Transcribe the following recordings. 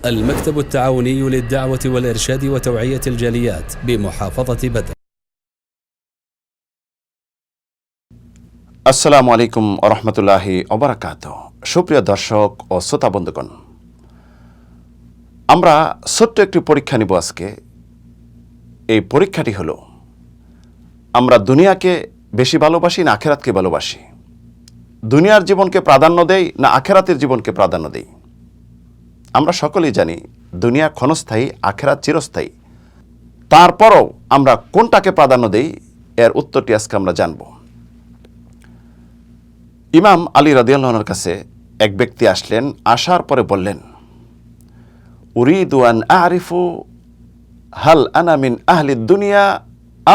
المكتب التعاوني للدعوة والإرشاد وتوعية الجاليات بمحافظة بدر। আসসালামু আলাইকুম ওয়া রাহমাতুল্লাহি ওয়া বারাকাতুহু। সুপ্রিয় দর্শক ও শ্রোতা বন্ধুগণ, আমরা ছোট্ট একটি পরীক্ষা নিব আজকে। এই পরীক্ষাটি হলো, আমরা দুনিয়াকে বেশি ভালোবাসি না আখিরাতকে ভালোবাসি? দুনিয়ার জীবনকে প্রাধান্য দেই না আখিরাতের জীবনকে প্রাধান্য দেই? আমরা সকলেই জানি দুনিয়া ক্ষণস্থায়ী, আখিরাত চিরস্থায়ী। তারপরও আমরা কোনটাকে প্রাধান্য দেই, এর উত্তরটি আজকে আমরা জানব। ইমাম আলী রাদিয়াল্লাহু আনহুর কাছে এক ব্যক্তি আসলেন। আসার পরে বললেন, উরিদু আন আরিফু হাল আনা মিন আহলি দুনিয়া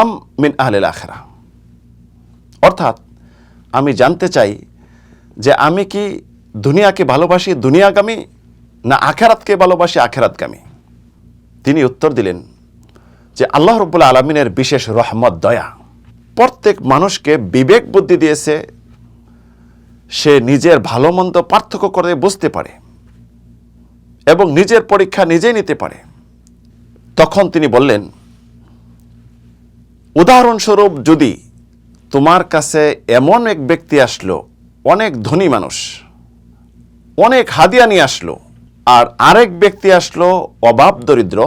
আম মিন আহলিল আখিরাহ। অর্থাৎ আমি জানতে চাই যে আমি কি দুনিয়াকে ভালোবাসি, দুনিয়াগামী, না আখিরাতকে ভালোবাসি, আখিরাতগামী? তিনি উত্তর দিলেন যে আল্লাহ রাব্বুল আলামিনের বিশেষ রহমত, দয়া, প্রত্যেক মানুষকে বিবেক বুদ্ধি দিয়েছে। সে নিজের ভালো মন্দ পার্থক্য করে বুঝতে পারে এবং নিজের পরীক্ষা নিজেই নিতে পারে। তখন তিনি বললেন, উদাহরণস্বরূপ যদি তোমার কাছে এমন এক ব্যক্তি আসলো, অনেক ধনী মানুষ, অনেক হাদিয়া নিয়ে আসলো, আর আরেক ব্যক্তি আসলো অভাব দরিদ্র,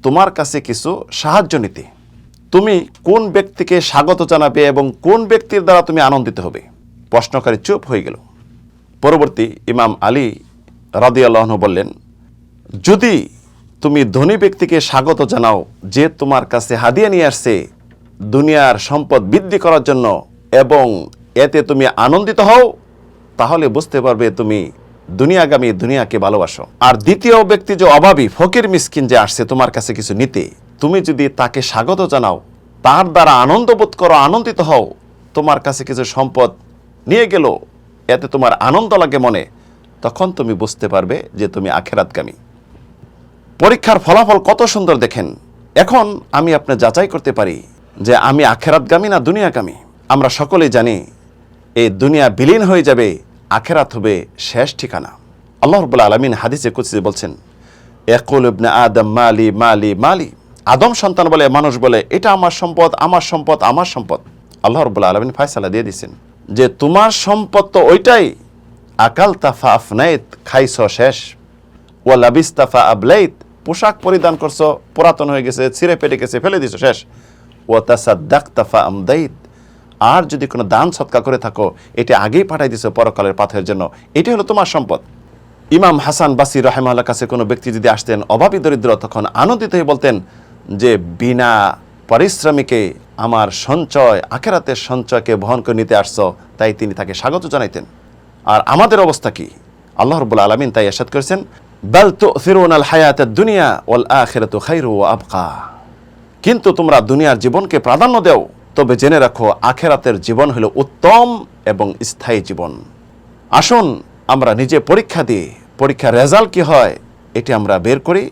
তোমার কাছে কিছু সাহায্য নিতে, তুমি কোন ব্যক্তিকে স্বাগত জানাবে এবং কোন ব্যক্তির দ্বারা তুমি আনন্দিত হবে? প্রশ্নকারী চুপ হয়ে গেল। পরবর্তী ইমাম আলী রাদিয়াল্লাহু আনহু বললেন, যদি তুমি ধনী ব্যক্তিকে স্বাগত জানাও যে তোমার কাছে হাদিয়া নিয়ে আসছে দুনিয়ার সম্পদ বৃদ্ধি করার জন্য এবং এতে তুমি আনন্দিত হও, তাহলে বুঝতে পারবে তুমি দুনিয়াগামী, দুনিয়াকে ভালোবাসো। আর দ্বিতীয় ব্যক্তি যে অভাবী, ফকির মিসকিন যে আসছে তোমার কাছে কিছু নিতে, তুমি যদি তাকে স্বাগত জানাও, তার দ্বারা আনন্দ বোধ করো, আনন্দিত হও, তোমার কাছে কিছু সম্পদ নিয়ে গেল, এতে তোমার আনন্দ লাগে মনে, তখন তুমি বুঝতে পারবে যে তুমি আখিরাতগামী। পরীক্ষার ফলাফল কত সুন্দর দেখেন। এখন আমি আপনার যাচাই করতে পারি যে আমি আখিরাতগামী না দুনিয়াগামী। আমরা সকলেই জানি এই দুনিয়া বিলীন হয়ে যাবে, আখিরাত হবে শেষ ঠিকানা। আল্লাহ রাব্বুল আলামিন হাদিসে কুদসি বলছেন, ইয়াকুলু ইবনে আদম মালি মালি মালি। আদম সন্তান বলে, মানুষ বলে, এটা আমার সম্পদ, আমার সম্পদ, আমার সম্পদ। আল্লাহ রাব্বুল আলামিন ফয়সালা দিয়ে দিয়েছেন যে তোমার সম্পদ তো ওইটাই, আকাল তাফা আফনাইত, খাইছ শেষ, ওয়া লাবিস তাফা আবলাইত, পোশাক পরিধান করছো, পুরাতন হয়ে গেছে, ছিঁড়ে পেটে গেছে, ফেলে দিছো, শেষ। ওয়া তাসাদ্দাক তাফা আমদাইত, আর যদি কোনো দান সৎকার করে থাকো, এটা আগেই পাঠাই দিছো পরকালের পাথরের জন্য, এটি হলো তোমার সম্পদ। ইমাম হাসান বাসরি রাহিমাহুল্লাহর কাছে কোনো ব্যক্তি যদি আসতেন অভাবী দরিদ্র, তখন আনন্দিত হয়ে বলতেন যে বিনা পরিশ্রমিকে আমার সঞ্চয়, আখিরাতের সঞ্চয়কে বহন করে নিতে আসছো, তাই তিনি তাকে স্বাগত জানাইতেন। আর আমাদের অবস্থা কি? আল্লাহ রাব্বুল আলামিন তাই ইরশাদ করেছেন, বাল তু'থিরুনাল হায়াতাদ দুনিয়া ওয়াল আখিরাতু খায়রু ওয়া আবকা। কিন্তু তোমরা দুনিয়ার জীবনকে প্রাধান্য দাও, তবে জেনে রাখো আখিরাতের জীবন হলো উত্তম এবং স্থায়ী জীবন। আসুন আমরা নিজে পরীক্ষা দিই, পরীক্ষার রেজাল্ট কি হয় এটি আমরা বের করি।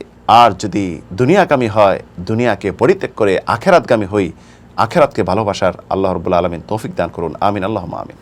আর যদি দুনিয়াগামী হয়, দুনিয়াকে পরিত্যাগ করে আখিরাতগামী হই। আখিরাতকে ভালোবাসার আল্লাহ রাব্বুল আলামিন তৌফিক দান করুন। আমিন, আল্লাহুম্মা আমিন।